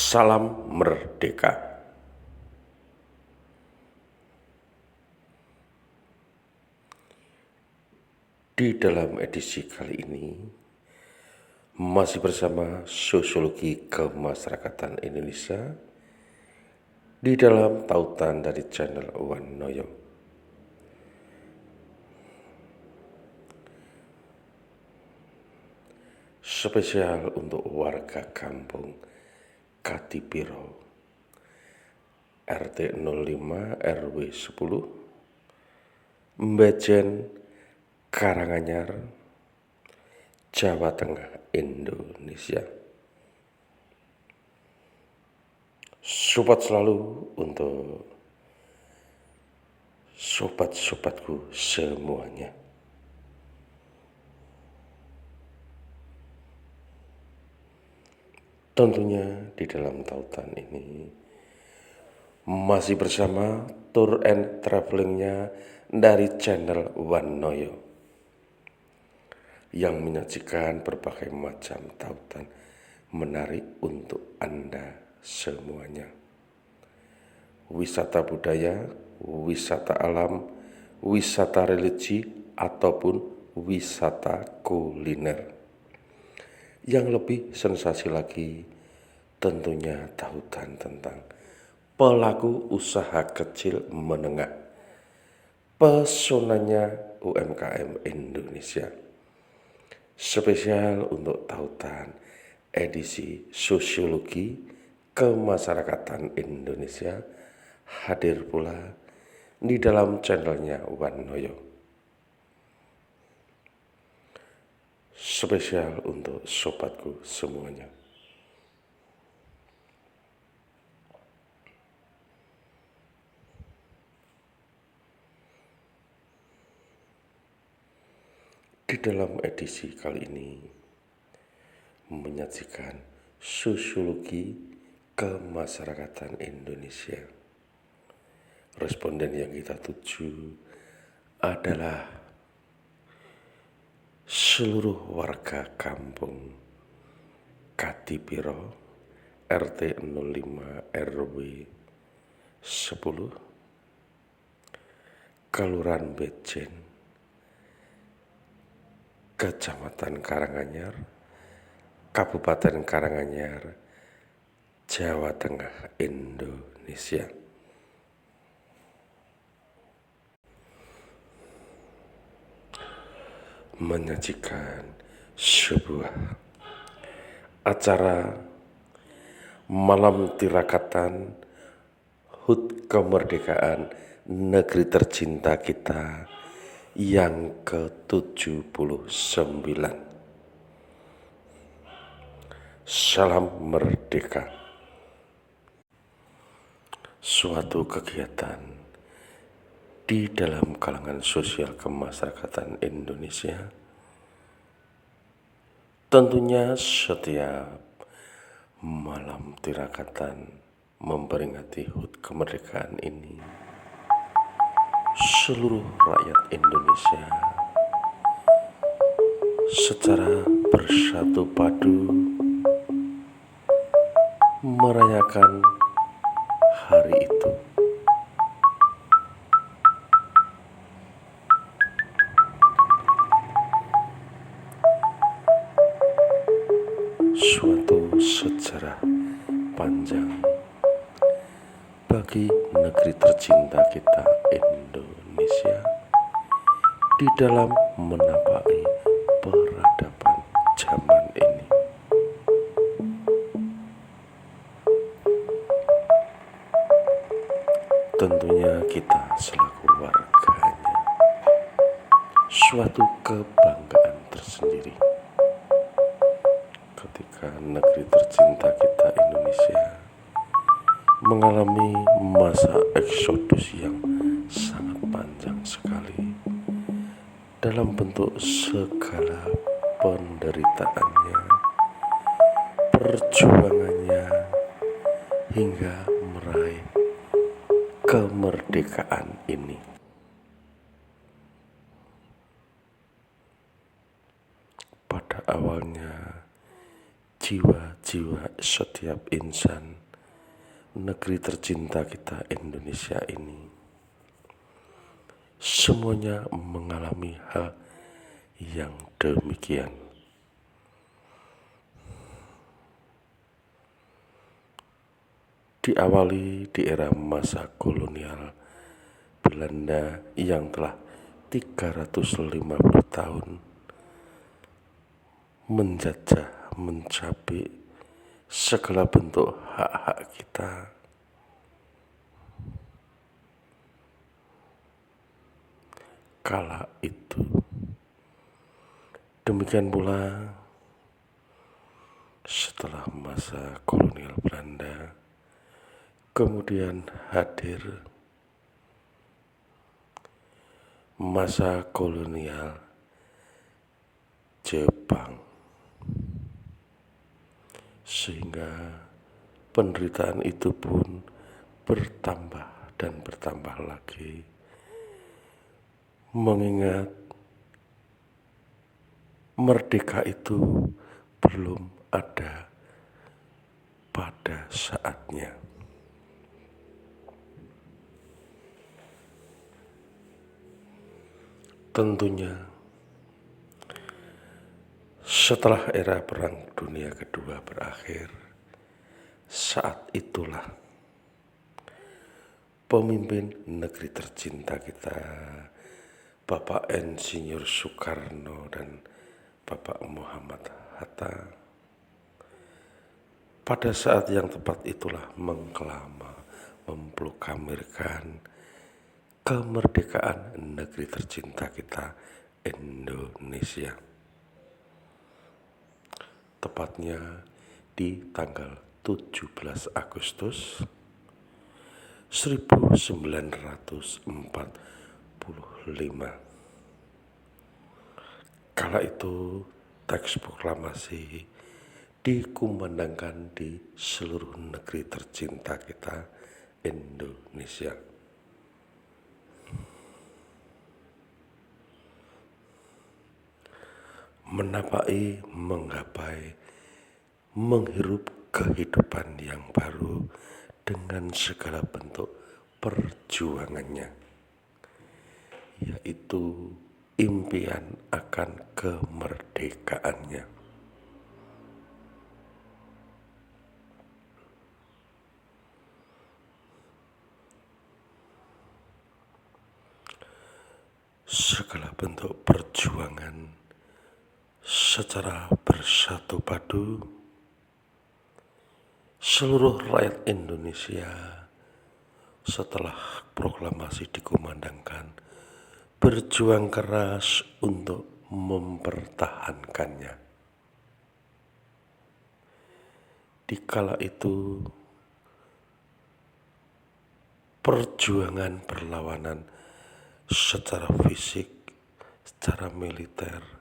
Salam merdeka. Di dalam edisi kali ini masih bersama Sosiologi Kemasyarakatan Indonesia di dalam tautan dari channel Wanoyo. Spesial untuk warga kampung Katipiro, RT 05 RW 10, Mbejen, Karanganyar, Jawa Tengah, Indonesia. Support selalu untuk sobat-sobatku semuanya. Tentunya di dalam tautan ini masih bersama tour and travelingnya dari channel Wanoyo yang menyajikan berbagai macam tautan menarik untuk Anda semuanya. Wisata budaya, wisata alam, wisata religi, ataupun wisata kuliner. Yang lebih sensasi lagi tentunya tautan tentang pelaku usaha kecil menengah, pesonanya UMKM Indonesia. Spesial untuk tautan edisi Sosiologi Kemasyarakatan Indonesia hadir pula di dalam channelnya Wanoyo. Spesial untuk sobatku semuanya. Di dalam edisi kali ini menyajikan Sosiologi Kemasyarakatan Indonesia. Responden yang kita tuju adalah seluruh warga kampung Katipiro, RT 05 RW 10, Kelurahan Mbejen, Kecamatan Karanganyar, Kabupaten Karanganyar, Jawa Tengah, Indonesia. Menyajikan sebuah acara malam tirakatan HUT kemerdekaan negeri tercinta kita yang ke-79. Salam merdeka. Suatu kegiatan di dalam kalangan sosial kemasyarakatan Indonesia. Tentunya setiap malam tirakatan memperingati HUT kemerdekaan ini, seluruh rakyat Indonesia secara bersatu padu merayakan hari itu. Suatu sejarah panjang bagi negeri tercinta kita Indonesia di dalam menapaki peradaban zaman ini. Tentunya kita selaku warganya suatu kebanggaan tersendiri ketika negeri tercinta kita Indonesia mengalami masa eksodus yang sangat panjang sekali dalam bentuk segala penderitaannya, perjuangannya, hingga meraih kemerdekaan ini. Pada awalnya jiwa-jiwa setiap insan negeri tercinta kita Indonesia ini, semuanya mengalami hal yang demikian. Diawali di era masa kolonial Belanda yang telah 350 tahun menjajah, mencabik segala bentuk hak-hak kita. Kala itu, demikian pula setelah masa kolonial Belanda, kemudian hadir masa kolonial Jepang, sehingga penderitaan itu pun bertambah dan bertambah lagi, mengingat merdeka itu belum ada pada saatnya. Tentunya setelah era Perang Dunia Kedua berakhir, saat itulah pemimpin negeri tercinta kita, Bapak Insinyur Soekarno dan Bapak Muhammad Hatta, pada saat yang tepat itulah mengklama, memproklamirkan kemerdekaan negeri tercinta kita Indonesia. Tepatnya di tanggal 17 Agustus 1945. Kala itu teks proklamasi dikumandangkan di seluruh negeri tercinta kita Indonesia. Menapaki, menggapai, menghirup kehidupan yang baru dengan segala bentuk perjuangannya, yaitu impian akan kemerdekaannya. Segala bentuk perjuangan secara bersatu padu, seluruh rakyat Indonesia setelah proklamasi dikumandangkan berjuang keras untuk mempertahankannya. Di kala itu perjuangan perlawanan secara fisik, secara militer,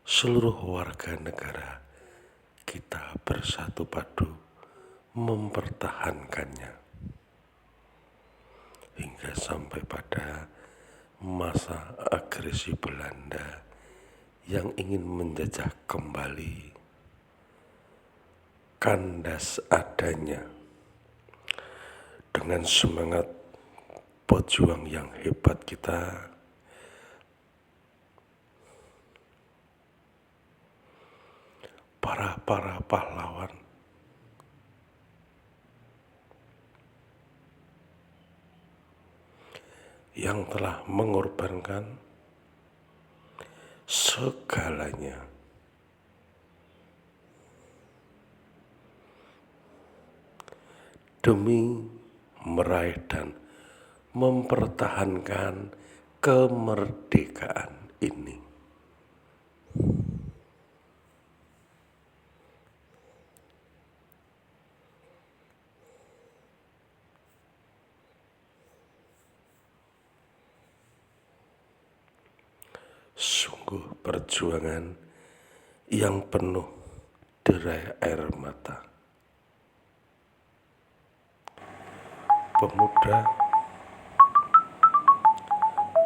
seluruh warga negara kita bersatu padu mempertahankannya hingga sampai pada masa agresi Belanda yang ingin menjajah kembali. Kandas adanya dengan semangat pejuang yang hebat kita, para pahlawan yang telah mengorbankan segalanya demi meraih dan mempertahankan kemerdekaan ini. Sungguh perjuangan yang penuh derai air mata. Pemuda,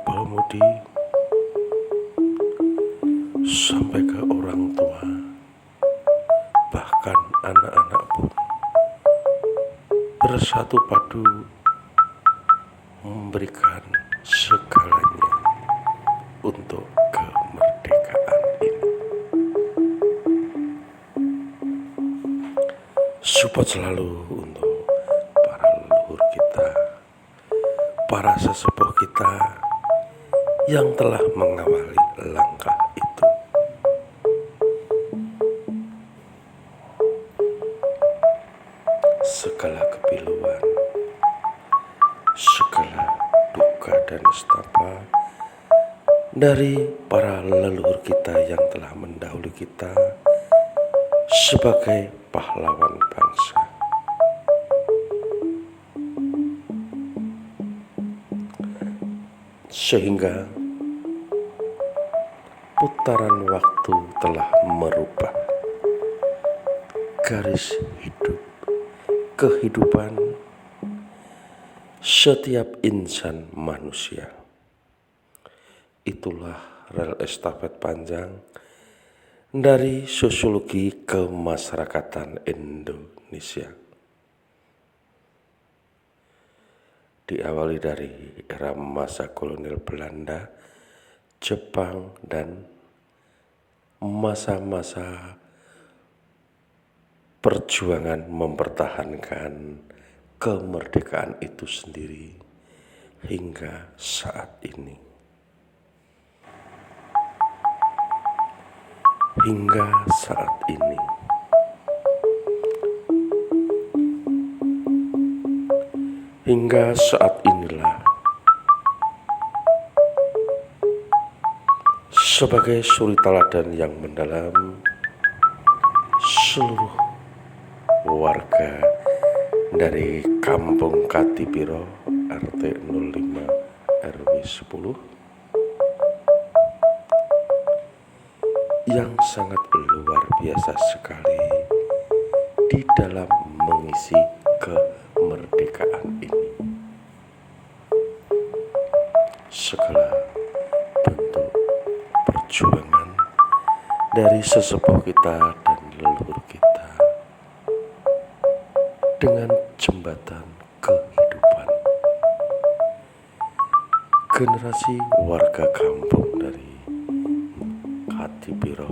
pemudi, sampai ke orang tua, bahkan anak-anak bersatu padu memberikan segalanya untuk kemerdekaan ini. Support selalu untuk para leluhur kita, para sesepuh kita yang telah mengawali langkah itu. Segala kepiluan, segala duka dan nestapa dari para leluhur kita yang telah mendahului kita sebagai pahlawan bangsa. Sehingga putaran waktu telah merubah garis hidup kehidupan setiap insan manusia. Itulah rel estafet panjang dari sosiologi kemasyarakatan Indonesia. Diawali dari era masa kolonial Belanda, Jepang, dan masa-masa perjuangan mempertahankan kemerdekaan itu sendiri hingga saat ini. Hingga saat ini. Hingga saat inilah sebagai suri teladan yang mendalam, seluruh warga dari Kampung Katipiro RT 05 RW 10 yang sangat luar biasa sekali di dalam mengisi kemerdekaan ini. Segala bentuk perjuangan dari sesepuh kita dan leluhur kita dengan jembatan kehidupan. Generasi warga kampung dari Katipiro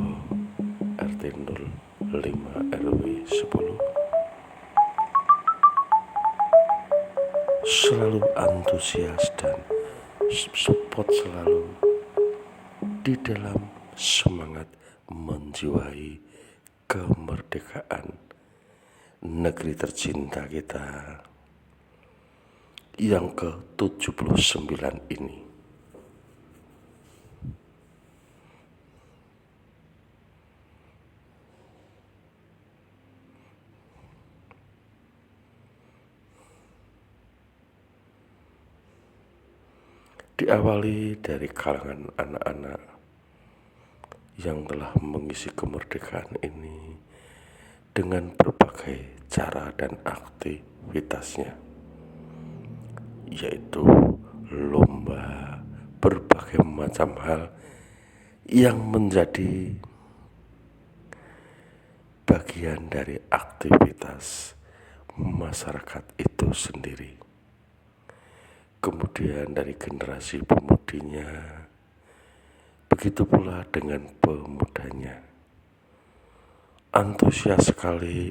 RT 05 RW 10 selalu antusias dan support selalu di dalam semangat menjiwai kemerdekaan negeri tercinta kita yang ke-79 ini. Diawali dari kalangan anak-anak yang telah mengisi kemerdekaan ini dengan berbagai cara dan aktivitasnya, yaitu lomba, berbagai macam hal yang menjadi bagian dari aktivitas masyarakat itu sendiri. Kemudian dari generasi pemudinya, begitu pula dengan pemudanya. Antusias sekali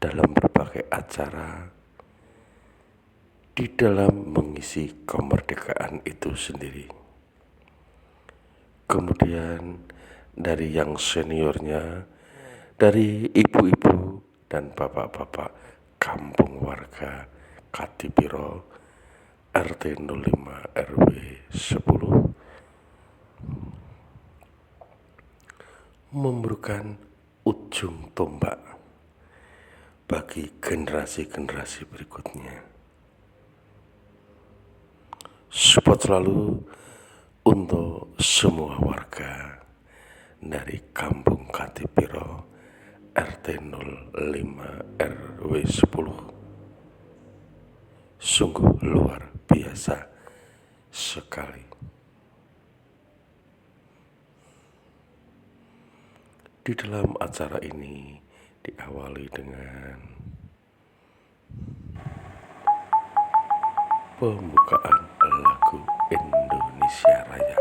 dalam berbagai acara di dalam mengisi kemerdekaan itu sendiri. Kemudian dari yang seniornya, dari ibu-ibu dan bapak-bapak kampung warga Katipiro RT 05 RW 10 memberikan ujung tombak bagi generasi-generasi berikutnya. Support selalu untuk semua warga dari Kampung Katipiro RT 05 RW 10. Sungguh luar biasa sekali. Di dalam acara ini diawali dengan pembukaan lagu Indonesia Raya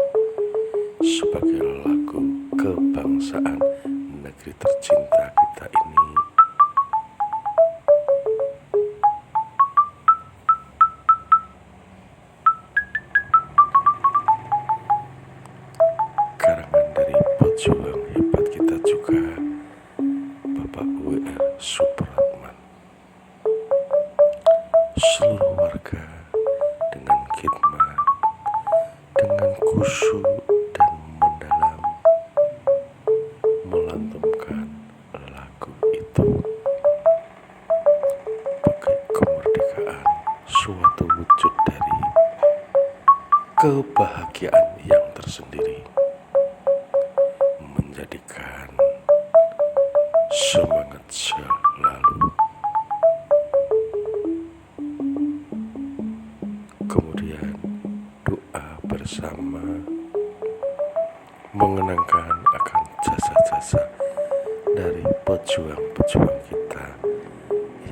sebagai lagu kebangsaan negeri tercinta kita ini. Karangan dari pejuang hebat kita juga, Bapak W.R. Supratman. Seluruh warga dengan khidmat, dengan khusyuk dan mendalam melantunkan lagu itu sebagai kemerdekaan, suatu wujud dari kebahagiaan yang tersendiri, menjadikan semangat selalu. Kemudian doa bersama mengenangkan akan jasa-jasa dari pejuang-pejuang kita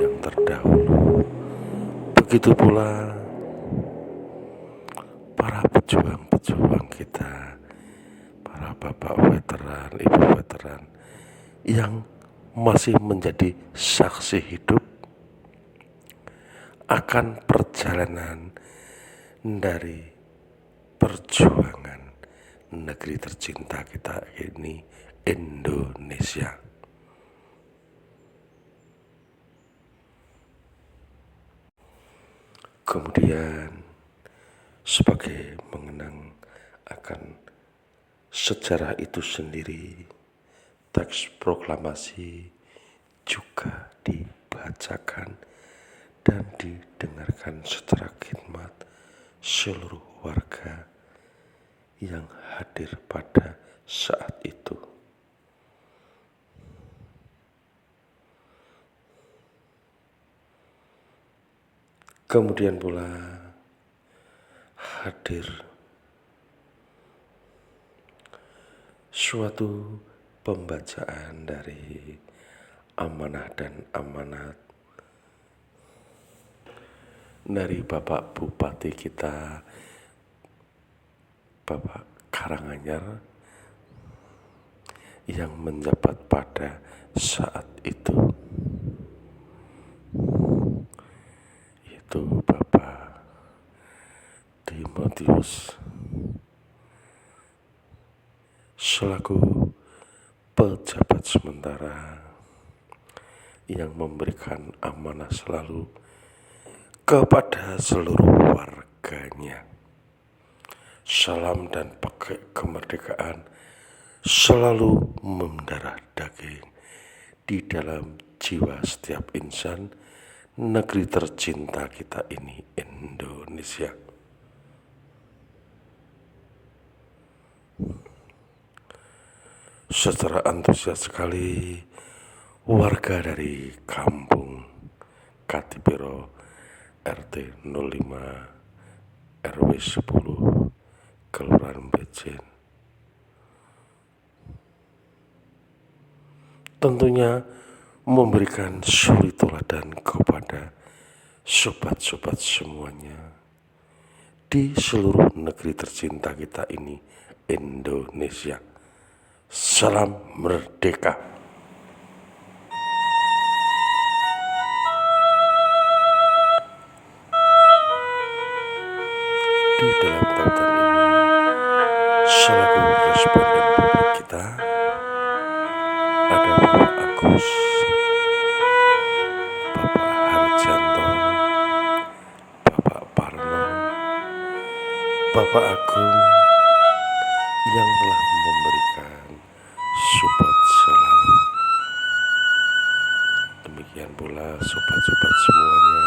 yang terdahulu. Begitu pula para pejuang-pejuang kita, para bapak veteran, ibu veteran yang masih menjadi saksi hidup akan perjalanan dari perjuangan negeri tercinta kita ini, Indonesia. Kemudian sebagai mengenang akan sejarah itu sendiri, teks proklamasi juga dibacakan dan didengarkan secara khidmat seluruh warga yang hadir pada saat itu. Kemudian pula hadir suatu pembacaan dari amanah dan amanat dari Bapak Bupati kita, Bapak Karanganyar, yang menjabat pada saat itu, yaitu Bapak Timotius selaku pejabat sementara yang memberikan amanah selalu kepada seluruh warganya. Salam dan pakai kemerdekaan selalu mendarah daging di dalam jiwa setiap insan negeri tercinta kita ini, Indonesia. Secara antusias sekali warga dari kampung Katipiro RT 05 RW 10 Kelurahan Bejen tentunya memberikan suri teladan kepada sobat-sobat semuanya di seluruh negeri tercinta kita ini, Indonesia. Salam merdeka. Di dalam tautan ini, selaku responden publik kita ada Bapak Agus, Bapak Harjanto, Bapak Parno, Bapak Agung yang telah memberikan support selalu. Demikian pula sobat-sobat semuanya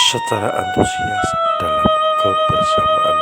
secara antusias dalam kebersamaan